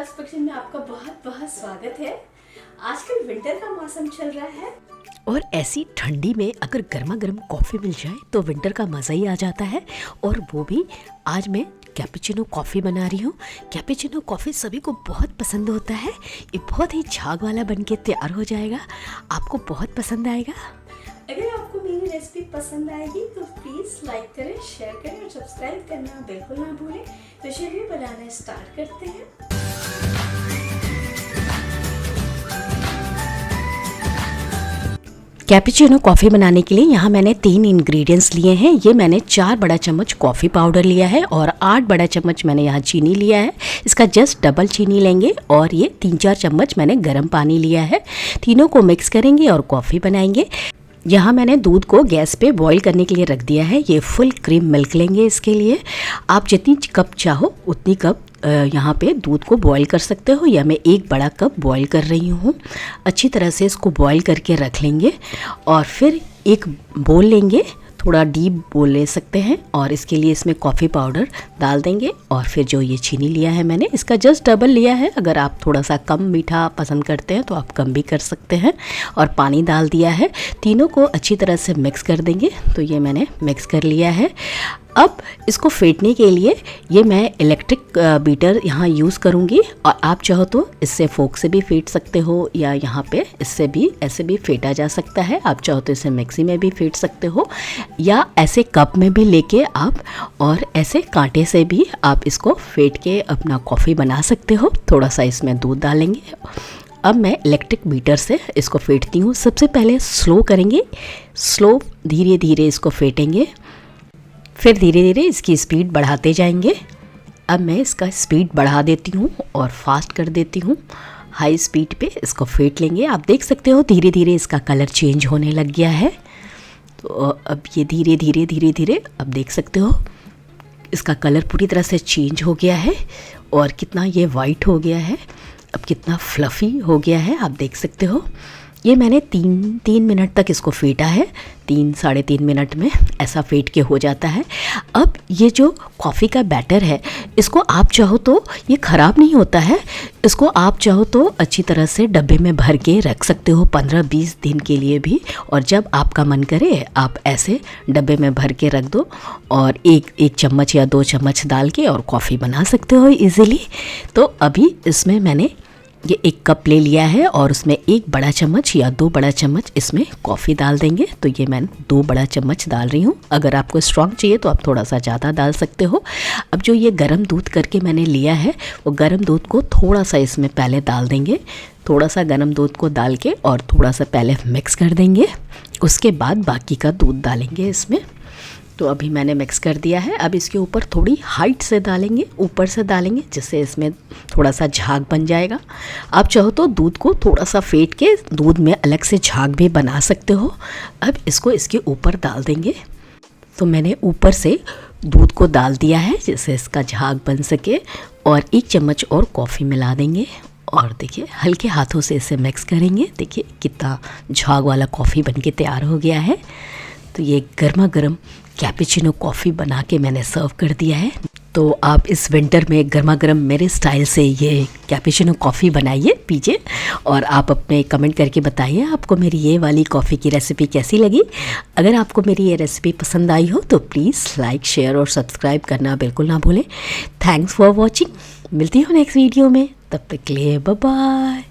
Cappuccino में आपका बहुत बहुत स्वागत है। आजकल विंटर का मौसम चल रहा है और ऐसी ठंडी में अगर गर्मा गर्म कॉफ़ी मिल जाए तो विंटर का मज़ा ही आ जाता है। और वो भी आज मैं कैपुचिनो कॉफ़ी बना रही हूँ। कैपुचिनो कॉफ़ी सभी को बहुत पसंद होता है। ये बहुत ही झाग वाला बन के तैयार हो जाएगा, आपको बहुत पसंद आएगा। अगर आपको मेरी रेसिपी पसंद आएगी तो प्लीज़ लाइक करें, शेयर करें और सब्सक्राइब करना बिल्कुल ना भूलें। तो चलिए बनाना स्टार्ट करते हैं। कैपुचिनो कॉफ़ी बनाने के लिए यहाँ मैंने 3 इंग्रेडिएंट्स लिए हैं। ये मैंने 4 बड़ा चम्मच कॉफ़ी पाउडर लिया है और 8 बड़ा चम्मच मैंने यहाँ चीनी लिया है। इसका जस्ट डबल चीनी लेंगे और ये 3-4 चम्मच मैंने गर्म पानी लिया है। तीनों को मिक्स करेंगे और कॉफ़ी बनाएंगे। यहाँ मैंने दूध को गैस पे बॉईल करने के लिए रख दिया है। ये फुल क्रीम मिल्क लेंगे। इसके लिए आप जितनी कप चाहो उतनी कप यहाँ पे दूध को बॉईल कर सकते हो, या मैं 1 बड़ा कप बॉईल कर रही हूँ। अच्छी तरह से इसको बॉईल करके रख लेंगे और फिर एक बोल लेंगे, थोड़ा डीप बोल ले सकते हैं, और इसके लिए इसमें कॉफ़ी पाउडर डाल देंगे। और फिर जो ये चीनी लिया है मैंने, इसका जस्ट डबल लिया है। अगर आप थोड़ा सा कम मीठा पसंद करते हैं तो आप कम भी कर सकते हैं। और पानी डाल दिया है। तीनों को अच्छी तरह से मिक्स कर देंगे। तो ये मैंने मिक्स कर लिया है। अब इसको फेंटने के लिए ये मैं इलेक्ट्रिक बीटर यहाँ यूज़ करूँगी, और आप चाहो तो इससे फोक से भी फेंट सकते हो, या यहाँ पे इससे भी ऐसे भी फेंटा जा सकता है। आप चाहो तो इसे मिक्सी में भी फेंट सकते हो, या ऐसे कप में भी लेके आप और ऐसे कांटे से भी आप इसको फेंट के अपना कॉफ़ी बना सकते हो। थोड़ा सा इसमें दूध डालेंगे। अब मैं इलेक्ट्रिक बीटर से इसको फेंटती हूँ। सबसे पहले स्लो करेंगे, स्लो धीरे धीरे इसको फेंटेंगे, फिर धीरे धीरे इसकी स्पीड बढ़ाते जाएंगे। अब मैं इसका स्पीड बढ़ा देती हूँ और फास्ट कर देती हूँ। हाई स्पीड पे इसको फेंट लेंगे। आप देख सकते हो धीरे धीरे इसका कलर चेंज होने लग गया है। तो अब ये धीरे धीरे अब देख सकते हो इसका कलर पूरी तरह से चेंज हो गया है, और कितना ये वाइट हो गया है, अब कितना फ्लफ़ी हो गया है, आप देख सकते हो। ये मैंने 3 मिनट तक इसको फेंटा है। 3-3.5 मिनट में ऐसा फेंट के हो जाता है। अब ये जो कॉफ़ी का बैटर है, इसको आप चाहो तो ये ख़राब नहीं होता है। इसको आप चाहो तो अच्छी तरह से डब्बे में भर के रख सकते हो 15-20 दिन के लिए भी। और जब आपका मन करे आप ऐसे डब्बे में भर के रख दो और एक चम्मच या 2 चम्मच डाल के और कॉफ़ी बना सकते हो इजीली। तो अभी इसमें मैंने ये 1 कप ले लिया है और उसमें 1 बड़ा चम्मच या 2 बड़ा चम्मच इसमें कॉफ़ी डाल देंगे। तो ये मैं 2 बड़ा चम्मच डाल रही हूँ। अगर आपको स्ट्रॉन्ग चाहिए तो आप थोड़ा सा ज़्यादा डाल सकते हो। अब जो ये गर्म दूध करके मैंने लिया है, वो गर्म दूध को थोड़ा सा इसमें पहले डाल देंगे। थोड़ा सा गर्म दूध को डाल के और थोड़ा सा पहले मिक्स कर देंगे। उसके बाद बाकी का दूध डालेंगे इसमें। तो अभी मैंने मिक्स कर दिया है। अब इसके ऊपर थोड़ी हाइट से डालेंगे, ऊपर से डालेंगे, जिससे इसमें थोड़ा सा झाग बन जाएगा। आप चाहो तो दूध को थोड़ा सा फेंट के दूध में अलग से झाग भी बना सकते हो। अब इसको इसके ऊपर डाल देंगे। तो मैंने ऊपर से दूध को डाल दिया है जिससे इसका झाग बन सके, और 1 चम्मच और कॉफ़ी मिला देंगे। और देखिए हल्के हाथों से इसे मिक्स करेंगे। देखिए कितना झाग वाला कॉफ़ी बन के तैयार हो गया है। तो ये गर्मा गर्म कैपुचिनो कॉफ़ी बना के मैंने सर्व कर दिया है। तो आप इस विंटर में गर्मा गर्म मेरे स्टाइल से ये कैपुचिनो कॉफ़ी बनाइए, पीजिए, और आप अपने कमेंट करके बताइए आपको मेरी ये वाली कॉफ़ी की रेसिपी कैसी लगी। अगर आपको मेरी ये रेसिपी पसंद आई हो तो प्लीज़ लाइक, शेयर और सब्सक्राइब करना बिल्कुल ना भूलें। Thanks for watching. मिलती हूँ नेक्स्ट वीडियो में, तब तक के लिए बाय बाय।